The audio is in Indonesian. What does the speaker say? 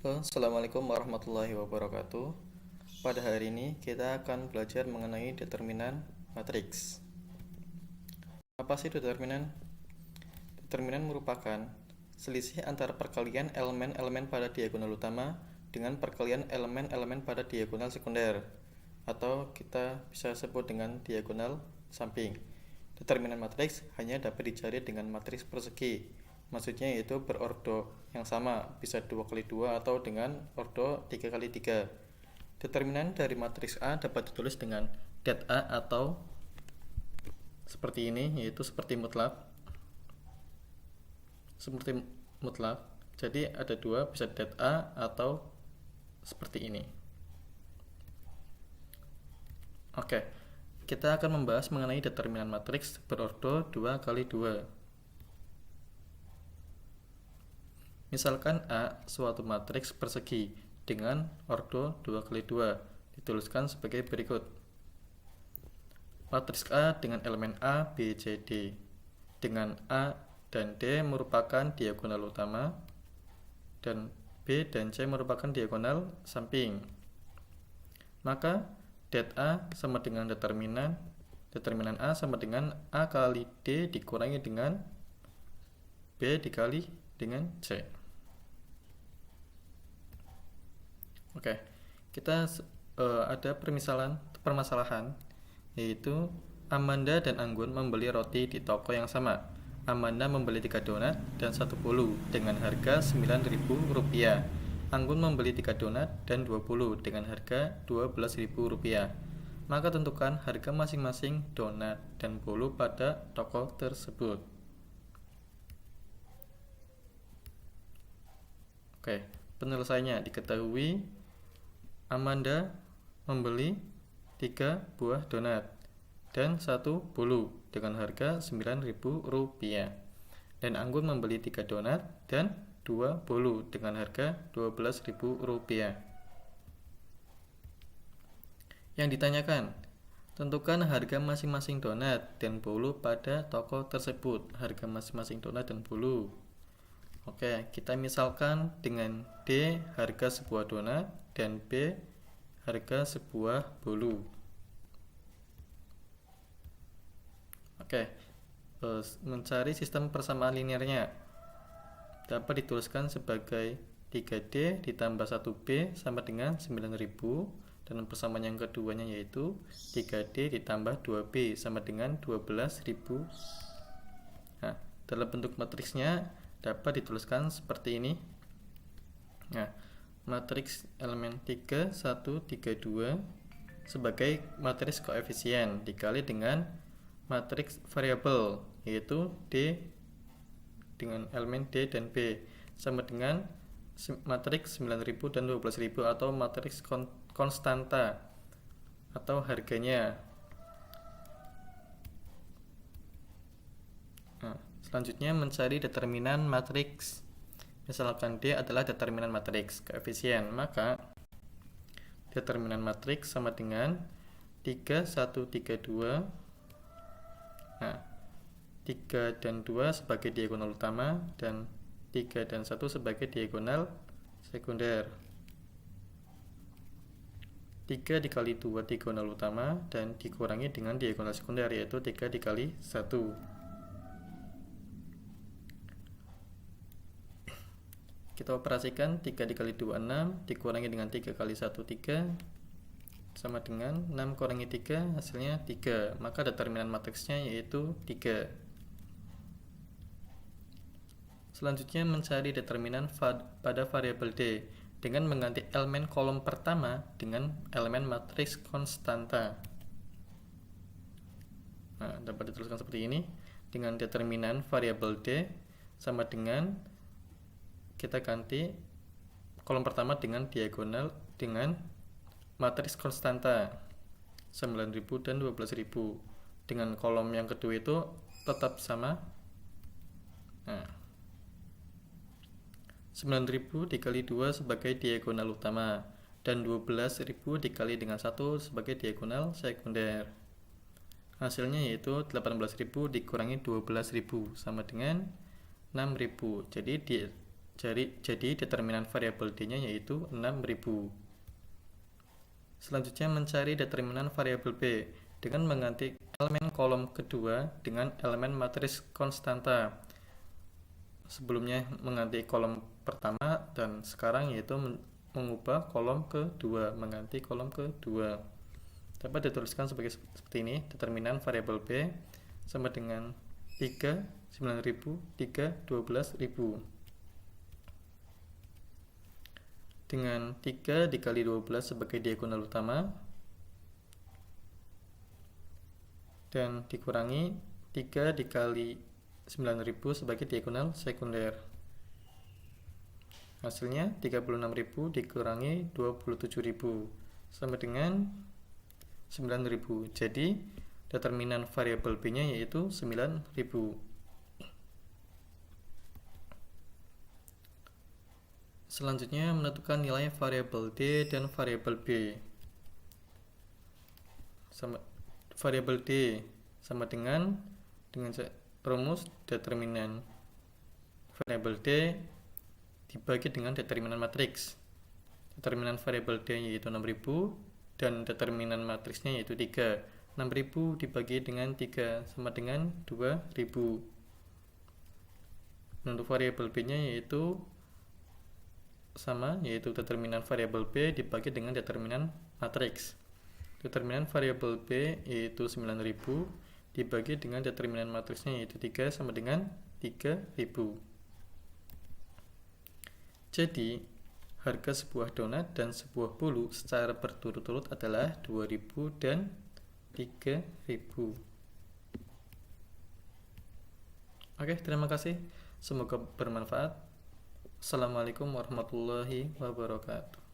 Halo, Assalamualaikum warahmatullahi wabarakatuh. Pada hari ini kita akan belajar mengenai determinan matriks. Apa sih determinan? Determinan merupakan selisih antara perkalian elemen-elemen pada diagonal utama dengan perkalian elemen-elemen pada diagonal sekunder, atau kita bisa sebut dengan diagonal samping. Determinan matriks hanya dapat dicari dengan matriks persegi. Maksudnya yaitu berordo yang sama, bisa 2 kali 2 atau dengan ordo 3 kali 3. Determinan dari matriks A dapat ditulis dengan det A atau seperti ini, yaitu seperti mutlak. Jadi ada dua, bisa det A atau seperti ini. Oke, kita akan membahas mengenai determinan matriks berordo 2 kali 2. Misalkan A suatu matriks persegi dengan ordo 2 kali 2, dituliskan sebagai berikut. Matriks A dengan elemen A, B, C, D, dengan A dan D merupakan diagonal utama dan B dan C merupakan diagonal samping. Maka det A sama dengan determinan A sama dengan A kali D dikurangi dengan B dikali dengan C. Oke, kita ada permasalahan, yaitu Amanda dan Anggun membeli roti di toko yang sama. Amanda membeli 3 donat dan 1 bolu dengan harga Rp9.000. Anggun membeli 3 donat dan 2 bolu dengan harga Rp12.000. Maka tentukan harga masing-masing donat dan bolu pada toko tersebut. Oke, penyelesaiannya diketahui Amanda membeli 3 buah donat dan 1 bolu dengan harga Rp9.000, dan Anggun membeli 3 donat dan 2 bolu dengan harga Rp12.000. Yang ditanyakan, tentukan harga masing-masing donat dan bolu pada toko tersebut. Harga masing-masing donat dan bolu. Oke, kita misalkan dengan D harga sebuah donat dan B harga sebuah bolu. Oke, mencari sistem persamaan linearnya dapat dituliskan sebagai 3D ditambah 1B sama dengan 9.000, dan persamaan yang keduanya yaitu 3D ditambah 2B sama dengan 12.000. Nah, dalam bentuk matriksnya dapat dituliskan seperti ini. Nah, matriks elemen 3, 1, 3, 2 sebagai matriks koefisien dikali dengan matriks variabel, yaitu D dengan elemen D dan B sama dengan matriks 9.000 dan 12.000 atau matriks konstanta atau harganya. Nah, selanjutnya mencari determinan matriks. Misalkan D adalah determinan matriks koefisien, maka determinan matriks sama dengan 3, 1, 3, 2. Nah, 3 dan 2 sebagai diagonal utama dan 3 dan 1 sebagai diagonal sekunder. 3 dikali 2 diagonal utama dan dikurangi dengan diagonal sekunder, yaitu 3 dikali 1. Kita operasikan 3 dikali 2, 6, dikurangi dengan 3 kali 1, 3, sama dengan 6 kurangi 3, hasilnya 3. Maka determinan matriksnya yaitu 3. Selanjutnya mencari determinan pada variabel D dengan mengganti elemen kolom pertama dengan elemen matriks konstanta. Nah, dapat dituliskan seperti ini. Dengan determinan variabel D sama dengan, kita ganti kolom pertama dengan diagonal dengan matriks konstanta 9.000 dan 12.000. Dengan kolom yang kedua itu tetap sama. Nah, 9.000 dikali 2 sebagai diagonal utama dan 12.000 dikali dengan 1 sebagai diagonal sekunder. Hasilnya yaitu 18.000 dikurangi 12.000 sama dengan 6.000. Jadi Jadi determinan variabel D-nya yaitu 6.000. Selanjutnya mencari determinan variabel B dengan mengganti elemen kolom kedua dengan elemen matriks konstanta. Sebelumnya mengganti kolom pertama dan sekarang yaitu mengubah kolom kedua, mengganti kolom kedua. Dapat dituliskan seperti ini, determinan variabel B sama dengan 3, 9.000, 3, 12.000. Dengan 3 dikali 12 sebagai diagonal utama dan dikurangi 3 dikali 9.000 sebagai diagonal sekunder. Hasilnya 36.000 dikurangi 27.000 sama dengan 9.000. Jadi determinan variabel B-nya yaitu 9.000. Selanjutnya menentukan nilai variabel D dan variabel B. Variabel D sama dengan rumus determinan variabel D dibagi dengan determinan matriks. Determinan variabel D yaitu 6.000 dan determinan matriksnya yaitu 3. 6.000 dibagi dengan 3 sama dengan 2.000. Untuk variabel B-nya yaitu sama, yaitu determinan variabel B dibagi dengan determinan matriks. Determinan variabel B yaitu 9.000 dibagi dengan determinan matriksnya yaitu 3 sama dengan 3.000. Jadi harga sebuah donat dan sebuah bolu secara berturut-turut adalah 2.000 dan 3.000. Oke, terima kasih. Semoga bermanfaat. Assalamualaikum warahmatullahi wabarakatuh.